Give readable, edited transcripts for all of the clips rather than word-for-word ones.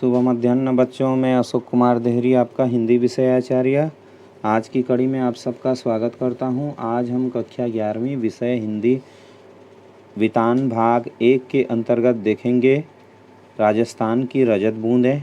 शुभ मध्याह्न बच्चों। मैं अशोक कुमार देहरी, आपका हिंदी विषय आचार्य। आज की कड़ी में आप सबका स्वागत करता हूं। आज हम कक्षा 11वीं विषय हिंदी वितान भाग 1 के अंतर्गत देखेंगे राजस्थान की रजत बूंदें।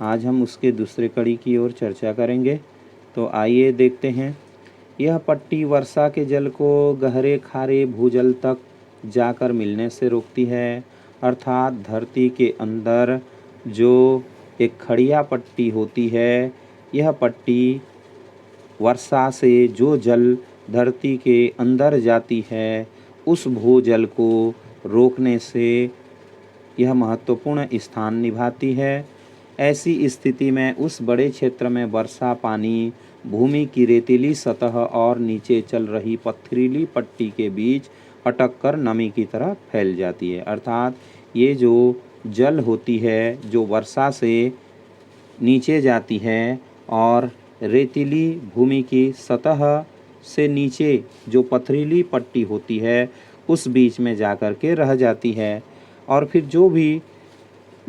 आज हम उसके दूसरे कड़ी की ओर चर्चा करेंगे। तो आइए देखते हैं। यह पट्टी वर्षा के जल को गहरे खारे भूजल तक जाकर मिलने से रोकती है, अर्थात धरती के अंदर जो एक खड़िया पट्टी होती है, यह पट्टी वर्षा से जो जल धरती के अंदर जाती है, उस भूजल को रोकने से यह महत्वपूर्ण स्थान निभाती है। ऐसी स्थिति में उस बड़े क्षेत्र में वर्षा पानी भूमि की रेतीली सतह और नीचे चल रही पथरीली पट्टी के बीच अटक कर नमी की तरह फैल जाती है। अर्थात ये जो जल होती है, जो वर्षा से नीचे जाती है और रेतीली भूमि की सतह से नीचे जो पथरीली पट्टी होती है, उस बीच में जाकर के रह जाती है। और फिर जो भी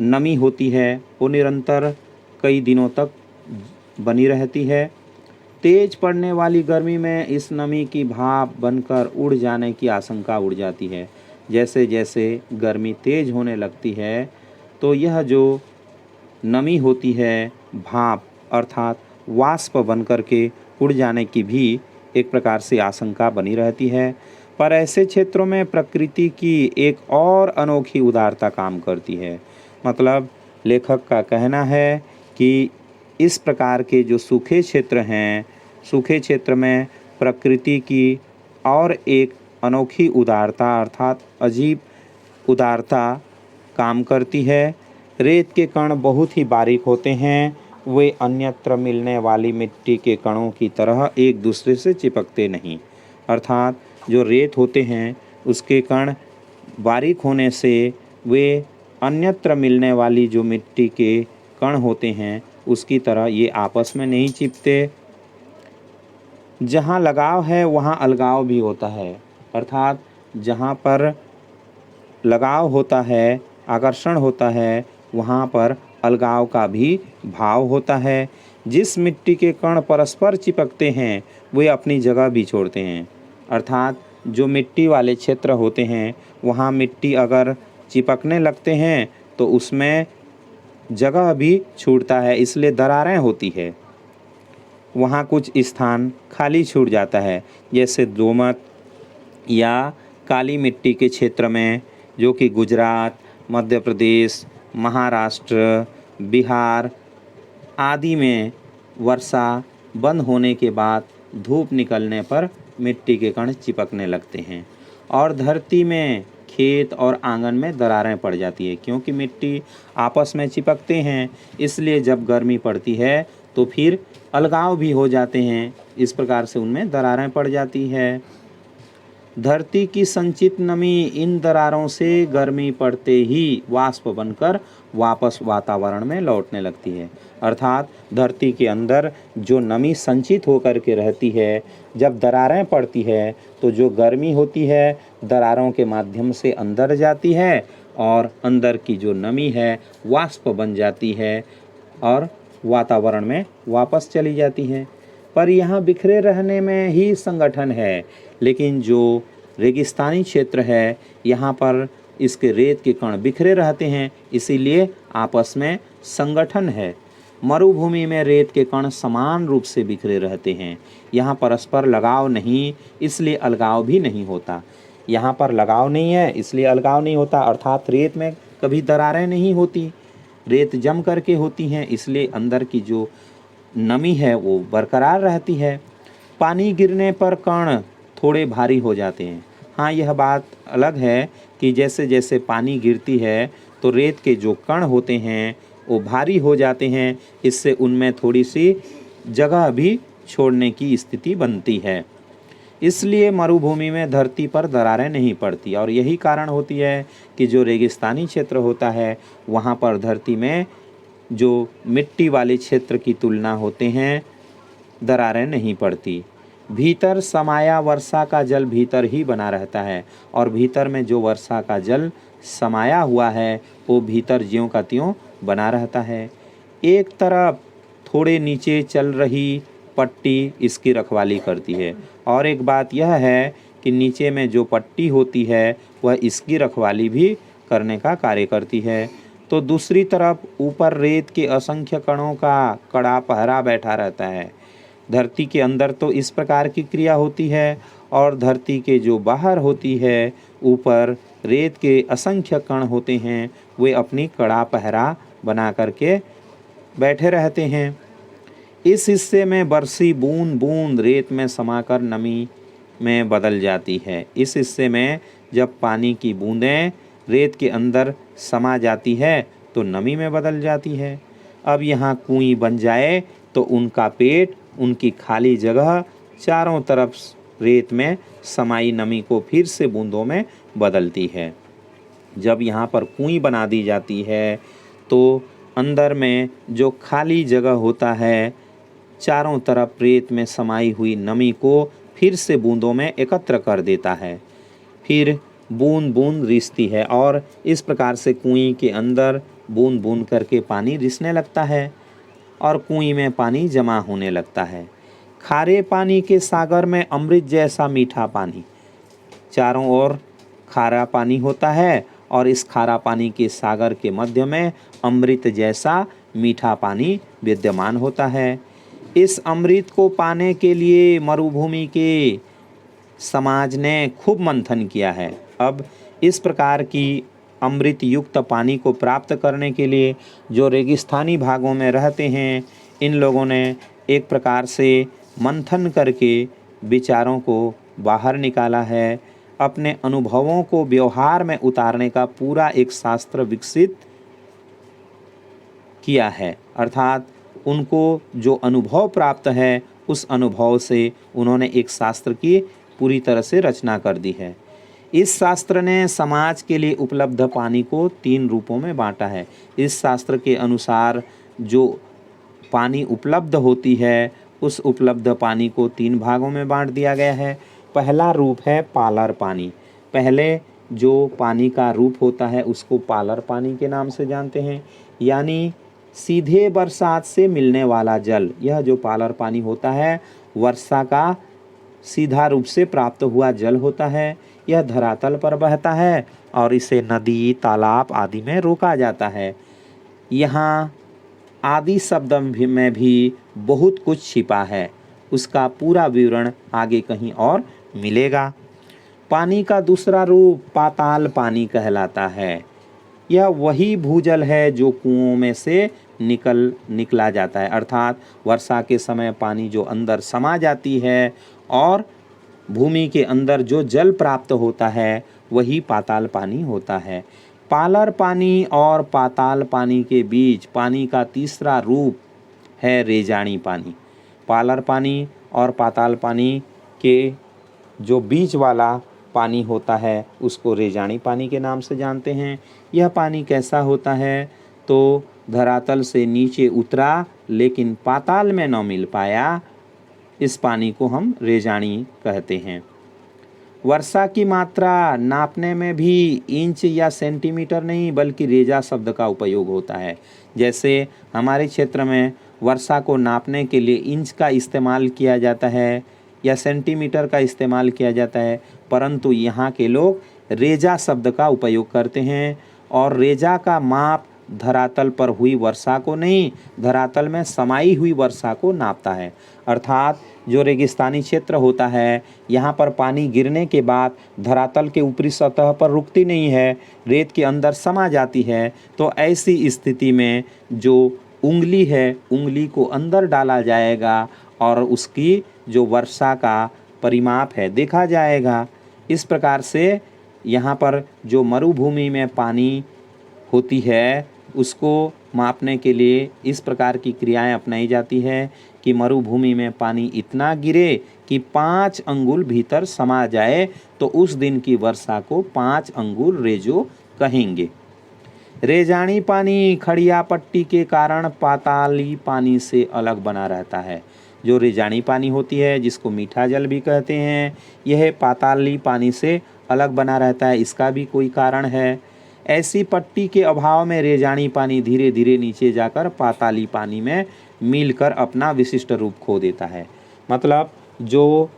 नमी होती है वो निरंतर कई दिनों तक बनी रहती है। तेज पड़ने वाली गर्मी में इस नमी की भाप बनकर उड़ जाने की आशंका उड़ जाती है। जैसे जैसे गर्मी तेज होने लगती है तो यह जो नमी होती है, भाप अर्थात वाष्प बनकर के उड़ जाने की भी एक प्रकार से आशंका बनी रहती है। पर ऐसे क्षेत्रों में प्रकृति की एक और अनोखी उदारता काम करती है। मतलब लेखक का कहना है कि इस प्रकार के जो सूखे क्षेत्र हैं, सूखे क्षेत्र में प्रकृति की और एक अनोखी उदारता अर्थात अजीब उदारता काम करती है। रेत के कण बहुत ही बारीक होते हैं। वे अन्यत्र मिलने वाली मिट्टी के कणों की तरह एक दूसरे से चिपकते नहीं। अर्थात जो रेत होते हैं उसके कण बारीक होने से वे अन्यत्र मिलने वाली जो मिट्टी के कण होते हैं उसकी तरह ये आपस में नहीं चिपते। जहाँ लगाव है वहाँ अलगाव भी होता है। अर्थात जहाँ पर लगाव होता है, आकर्षण होता है, वहाँ पर अलगाव का भी भाव होता है। जिस मिट्टी के कण परस्पर चिपकते हैं वे अपनी जगह भी छोड़ते हैं। अर्थात जो मिट्टी वाले क्षेत्र होते हैं वहाँ मिट्टी अगर चिपकने लगते हैं तो उसमें जगह भी छूटता है, इसलिए दरारें होती है। वहाँ कुछ स्थान खाली छूट जाता है। जैसे दोमट या काली मिट्टी के क्षेत्र में, जो कि गुजरात, मध्य प्रदेश, महाराष्ट्र, बिहार आदि में वर्षा बंद होने के बाद धूप निकलने पर मिट्टी के कण चिपकने लगते हैं और धरती में, खेत और आंगन में दरारें पड़ जाती है। क्योंकि मिट्टी आपस में चिपकते हैं, इसलिए जब गर्मी पड़ती है तो फिर अलगाव भी हो जाते हैं। इस प्रकार से उनमें दरारें पड़ जाती है। धरती की संचित नमी इन दरारों से गर्मी पड़ते ही वाष्प बनकर वापस वातावरण में लौटने लगती है। अर्थात धरती के अंदर जो नमी संचित होकर के रहती है, जब दरारें पड़ती है तो जो गर्मी होती है दरारों के माध्यम से अंदर जाती है और अंदर की जो नमी है वाष्प बन जाती है और वातावरण में वापस चली जाती है। पर यहाँ बिखरे रहने में ही संगठन है। लेकिन जो रेगिस्तानी क्षेत्र है यहाँ पर इसके रेत के कण बिखरे रहते हैं, इसीलिए आपस में संगठन है। मरुभूमि में रेत के कण समान रूप से बिखरे रहते हैं। यहाँ परस्पर लगाव नहीं, इसलिए अलगाव भी नहीं होता। यहाँ पर लगाव नहीं है इसलिए अलगाव नहीं होता। अर्थात रेत में कभी दरारें नहीं होती, रेत जम करके होती हैं, इसलिए अंदर की जो नमी है वो बरकरार रहती है। पानी गिरने पर कण थोड़े भारी हो जाते हैं। हाँ, यह बात अलग है कि जैसे जैसे पानी गिरती है तो रेत के जो कण होते हैं वो भारी हो जाते हैं। इससे उनमें थोड़ी सी जगह भी छोड़ने की स्थिति बनती है। इसलिए मरुभूमि में धरती पर दरारें नहीं पड़ती और यही कारण होती है कि जो रेगिस्तानी क्षेत्र होता है वहाँ पर धरती में जो मिट्टी वाले क्षेत्र की तुलना होते हैं दरारें नहीं पड़ती। भीतर समाया वर्षा का जल भीतर ही बना रहता है और भीतर में जो वर्षा का जल समाया हुआ है वो भीतर ज्यों का त्यों बना रहता है। एक तरफ थोड़े नीचे चल रही पट्टी इसकी रखवाली करती है, और एक बात यह है कि नीचे में जो पट्टी होती है वह इसकी रखवाली भी करने का कार्य करती है। तो दूसरी तरफ ऊपर रेत के असंख्य कणों का कड़ा पहरा बैठा रहता है। धरती के अंदर तो इस प्रकार की क्रिया होती है, और धरती के जो बाहर होती है ऊपर रेत के असंख्य कण होते हैं, वे अपनी कड़ा पहरा बना करके बैठे रहते हैं। इस हिस्से में बरसी बूंद बूंद रेत में समाकर नमी में बदल जाती है। इस हिस्से में जब पानी की बूंदें रेत के अंदर समा जाती है तो नमी में बदल जाती है। अब यहाँ कुएं बन जाए तो उनका पेट, उनकी खाली जगह चारों तरफ रेत में समाई नमी को फिर से बूंदों में बदलती है। जब यहाँ पर कुएं बना दी जाती है तो अंदर में जो खाली जगह होता है चारों तरफ रेत में समाई हुई नमी को फिर से बूंदों में एकत्र कर देता है। फिर बूंद बूंद रिसती है, और इस प्रकार से कुएं के अंदर बूंद बूंद करके पानी रिसने लगता है और कुएं में पानी जमा होने लगता है। खारे पानी के सागर में अमृत जैसा मीठा पानी, चारों ओर खारा पानी होता है और इस खारा पानी के सागर के मध्य में अमृत जैसा मीठा पानी विद्यमान होता है। इस अमृत को पाने के लिए मरुभूमि के समाज ने खूब मंथन किया है। अब इस प्रकार की अमृत युक्त पानी को प्राप्त करने के लिए जो रेगिस्तानी भागों में रहते हैं, इन लोगों ने एक प्रकार से मंथन करके विचारों को बाहर निकाला है। अपने अनुभवों को व्यवहार में उतारने का पूरा एक शास्त्र विकसित किया है। अर्थात उनको जो अनुभव प्राप्त है उस अनुभव से उन्होंने एक शास्त्र की पूरी तरह से रचना कर दी है। इस शास्त्र ने समाज के लिए उपलब्ध पानी को 3 रूपों में बांटा है। इस शास्त्र के अनुसार जो पानी उपलब्ध होती है उस उपलब्ध पानी को 3 भागों में बांट दिया गया है। पहला रूप है पालर पानी। पहले जो पानी का रूप होता है उसको पालर पानी के नाम से जानते हैं, यानी सीधे बरसात से मिलने वाला जल। यह जो पालर पानी होता है वर्षा का सीधा रूप से प्राप्त हुआ जल होता है। यह धरातल पर बहता है और इसे नदी, तालाब आदि में रोका जाता है। यहाँ आदि शब्द में भी बहुत कुछ छिपा है, उसका पूरा विवरण आगे कहीं और मिलेगा। पानी का दूसरा रूप पाताल पानी कहलाता है। यह वही भूजल है जो कुओं में से निकला जाता है, अर्थात वर्षा के समय पानी जो अंदर समा जाती है और भूमि के अंदर जो जल प्राप्त होता है वही पाताल पानी होता है। पालर पानी और पाताल पानी के बीच पानी का तीसरा रूप है रेजानी पानी। पालर पानी और पाताल पानी के जो बीच वाला पानी होता है उसको रेजानी पानी के नाम से जानते हैं। यह पानी कैसा होता है तो धरातल से नीचे उतरा लेकिन पाताल में न मिल पाया, इस पानी को हम रेजानी कहते हैं। वर्षा की मात्रा नापने में भी इंच या सेंटीमीटर नहीं बल्कि रेजा शब्द का उपयोग होता है। जैसे हमारे क्षेत्र में वर्षा को नापने के लिए इंच का इस्तेमाल किया जाता है या सेंटीमीटर का इस्तेमाल किया जाता है, परंतु यहाँ के लोग रेजा शब्द का उपयोग करते हैं। और रेजा का माप धरातल पर हुई वर्षा को नहीं, धरातल में समाई हुई वर्षा को नापता है। अर्थात जो रेगिस्तानी क्षेत्र होता है यहाँ पर पानी गिरने के बाद धरातल के ऊपरी सतह पर रुकती नहीं है, रेत के अंदर समा जाती है। तो ऐसी स्थिति में जो उंगली है, उंगली को अंदर डाला जाएगा और उसकी जो वर्षा का परिमाप है देखा जाएगा। इस प्रकार से यहाँ पर जो मरुभूमि में पानी होती है उसको मापने के लिए इस प्रकार की क्रियाएं अपनाई जाती है कि मरुभूमि में पानी इतना गिरे कि 5 अंगुल भीतर समा जाए तो उस दिन की वर्षा को 5 अंगुल रेजो कहेंगे। रेजानी पानी खड़िया पट्टी के कारण पाताली पानी से अलग बना रहता है। जो रेजानी पानी होती है जिसको मीठा जल भी कहते हैं, यह पाताली पानी से अलग बना रहता है। इसका भी कोई कारण है। ऐसी पट्टी के अभाव में रेजानी पानी धीरे धीरे नीचे जाकर पाताली पानी में मिलकर अपना विशिष्ट रूप खो देता है। मतलब जो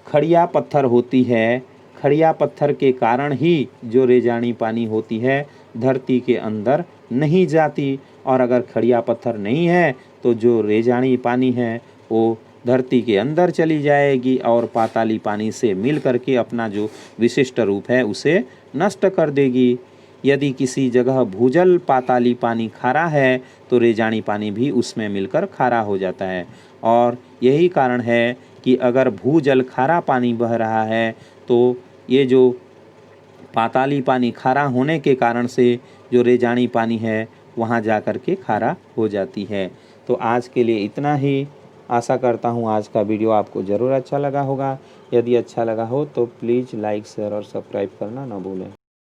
खड़िया पत्थर होती है, खड़िया पत्थर के कारण ही जो रेजानी पानी होती है धरती के अंदर नहीं जाती, और अगर खड़िया पत्थर नहीं है तो जो रेजानी पानी है वो धरती के अंदर चली जाएगी और पाताली पानी से मिल करके अपना जो विशिष्ट रूप है उसे नष्ट कर देगी। यदि किसी जगह भूजल पाताली पानी खारा है तो रेजानी पानी भी उसमें मिलकर खारा हो जाता है। और यही कारण है कि अगर भूजल खारा पानी बह रहा है तो ये जो पाताली पानी खारा होने के कारण से जो रेजानी पानी है वहाँ जा कर के खारा हो जाती है। तो आज के लिए इतना ही। आशा करता हूँ आज का वीडियो आपको ज़रूर अच्छा लगा होगा। यदि अच्छा लगा हो तो प्लीज़ लाइक शेयर और सब्सक्राइब करना ना भूलें।